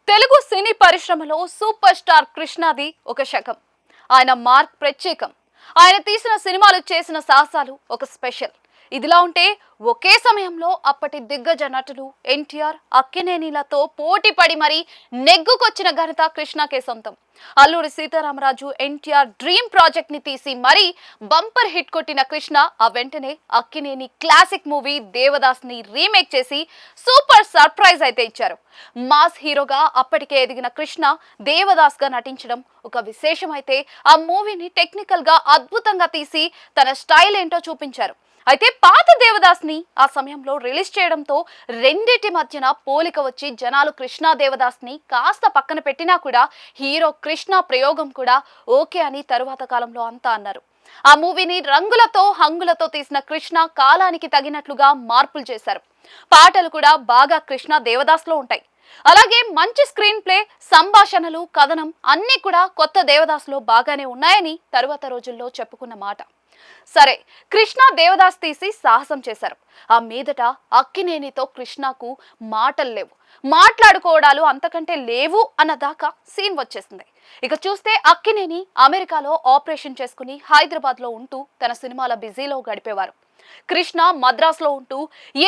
తెలుగు సినీ పరిశ్రమలో super star కృష్ణది ఒక శకం. ఆయన మార్క్ ప్రత్యేకం. ఆయన తీసిన సినిమాలు చేసిన సాహసాలు ఒక స్పెషల్. ఇదిలా ఉంటే ఒకే సమయంలో అప్పటి దిగ్గజ నటులు ఎన్టీఆర్, అక్కినేనిలతో పోటీ పడి మరి నెగ్గుకొచ్చిన ఘనత కృష్ణకే సొంతం. అల్లూరి సీతారామరాజు ఎన్టీఆర్ డ్రీమ్ ప్రాజెక్ట్ ని తీసి మరి బంపర్ హిట్ కొట్టిన కృష్ణ ఆ వెంటనే అక్కినేని క్లాసిక్ మూవీ దేవదాస్ ని రీమేక్ చేసి సూపర్ సర్ప్రైజ్ అయితే ఇచ్చారు. మాస్ హీరోగా అప్పటికే ఎదిగిన కృష్ణ దేవదాస్ గా నటించడం ఒక విశేషం అయితే ఆ మూవీని టెక్నికల్ గా అద్భుతంగా తీసి తన స్టైల్ ఏంటో చూపించారు. అయితే పాత దేవదాస్ ని ఆ సమయంలో రిలీజ్ చేయడంతో రెండిటి మధ్యన పోలిక వచ్చి జనాలు కృష్ణ దేవదాస్ ని కాస్త పక్కన పెట్టినా కూడా హీరో కృష్ణ ప్రయోగం కూడా ఓకే అని తరువాత కాలంలో అంతా అన్నారు. ఆ మూవీని రంగులతో హంగులతో తీసిన కృష్ణ కాలానికి తగినట్లుగా మార్పులు చేశారు. పాటలు కూడా బాగా కృష్ణ దేవదాస్ లో ఉంటాయి. అలాగే మంచి స్క్రీన్ ప్లే, సంభాషణలు, కథనం అన్నీ కూడా కొత్త దేవదాస్ లో బాగానే ఉన్నాయని తరువాత రోజుల్లో చెప్పుకున్న మాట. సరే, కృష్ణ దేవదాస్ తీసి సాహసం చేశారు. ఆ మీదట అక్కినేనితో కృష్ణకు మాటలు లేవు, మాట్లాడుకోవడాలు అంతకంటే లేవు అన్నదాకా సీన్ వచ్చేసింది. ఇక చూస్తే అక్కినేని అమెరికాలో ఆపరేషన్ చేసుకుని హైదరాబాద్ లో ఉంటూ తన సినిమాల బిజీలో గడిపేవారు. కృష్ణ మద్రాసులో ఉంటూ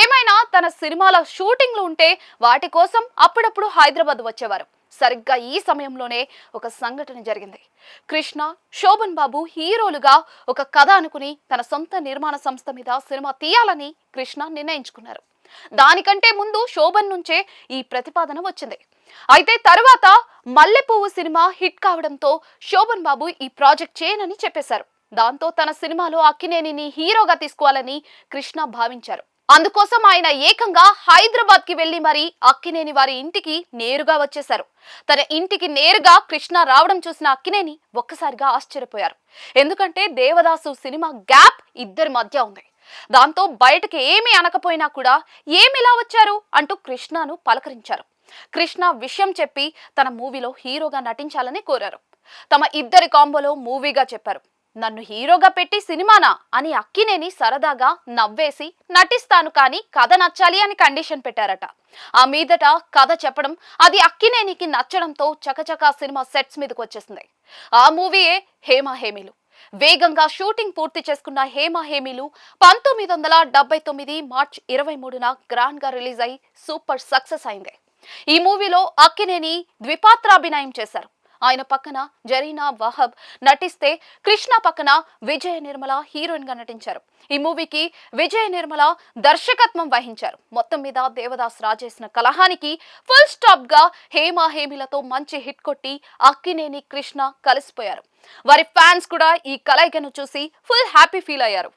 ఏమైనా తన సినిమాల షూటింగ్లు ఉంటే వాటి కోసం అప్పుడప్పుడు హైదరాబాద్ వచ్చేవారు. సరిగ్గా ఈ సమయంలోనే ఒక సంఘటన జరిగింది. కృష్ణ, శోభన్ బాబు హీరోలుగా ఒక కథ అనుకుని తన సొంత నిర్మాణ సంస్థ మీద సినిమా తీయాలని కృష్ణ నిర్ణయించుకున్నారు. దానికంటే ముందు శోభన్ నుంచే ఈ ప్రతిపాదన వచ్చింది. అయితే తరువాత మల్లెపువ్వు సినిమా హిట్ కావడంతో శోభన్ బాబు ఈ ప్రాజెక్ట్ చేయనని చెప్పేశారు. దాంతో తన సినిమాలో అక్కినేనిని హీరోగా తీసుకోవాలని కృష్ణ భావించారు. అందుకోసం ఆయన ఏకంగా హైదరాబాద్ కి వెళ్లి మరి అక్కినేని వారి ఇంటికి నేరుగా వచ్చేశారు. తన ఇంటికి నేరుగా కృష్ణ రావడం చూసిన అక్కినేని ఒక్కసారిగా ఆశ్చర్యపోయారు. ఎందుకంటే దేవదాసు సినిమా గ్యాప్ ఇద్దరి మధ్య ఉంది. దాంతో బయటకి ఏమీ అనకపోయినా కూడా ఏమిలా వచ్చారు అంటూ కృష్ణను పలకరించారు. కృష్ణ విషయం చెప్పి తన మూవీలో హీరోగా నటించాలని కోరారు. తమ ఇద్దరి కాంబోలో మూవీగా చెప్పారు. నన్ను హీరోగా పెట్టి సినిమానా అని అక్కినేని సరదాగా నవ్వేసి నటిస్తాను కానీ కథ నచ్చాలి అని కండిషన్ పెట్టారట. ఆ మీదట కథ చెప్పడం అది అక్కినేనికి నచ్చడంతో చకచకా సినిమా సెట్స్ మీదకి వచ్చేసింది. ఆ మూవీయే హేమ హేమీలు. వేగంగా షూటింగ్ పూర్తి చేసుకున్న హేమ హేమీలు 1979 మార్చి 23న గ్రాండ్ గా రిలీజ్ అయి సూపర్ సక్సెస్ అయింది. ఈ మూవీలో అక్కినేని ద్విపాత్రాభినయం చేశారు. ఆయన పక్కన జరీనా వహబ్ నటిస్తే కృష్ణ పక్కన విజయ నిర్మల హీరోయిన్ గా నటించారు. ఈ మూవీకి విజయ నిర్మల దర్శకత్వం వహించారు. మొత్తం మీద దేవదాస్ రాజేసిన కలహానికి ఫుల్ స్టాప్ గా హేమ హేమిలతో మంచి హిట్ కొట్టి అక్కినేని కృష్ణ కలిసిపోయారు. వారి ఫ్యాన్స్ కూడా ఈ కలయికను చూసి ఫుల్ హ్యాపీ ఫీల్ అయ్యారు.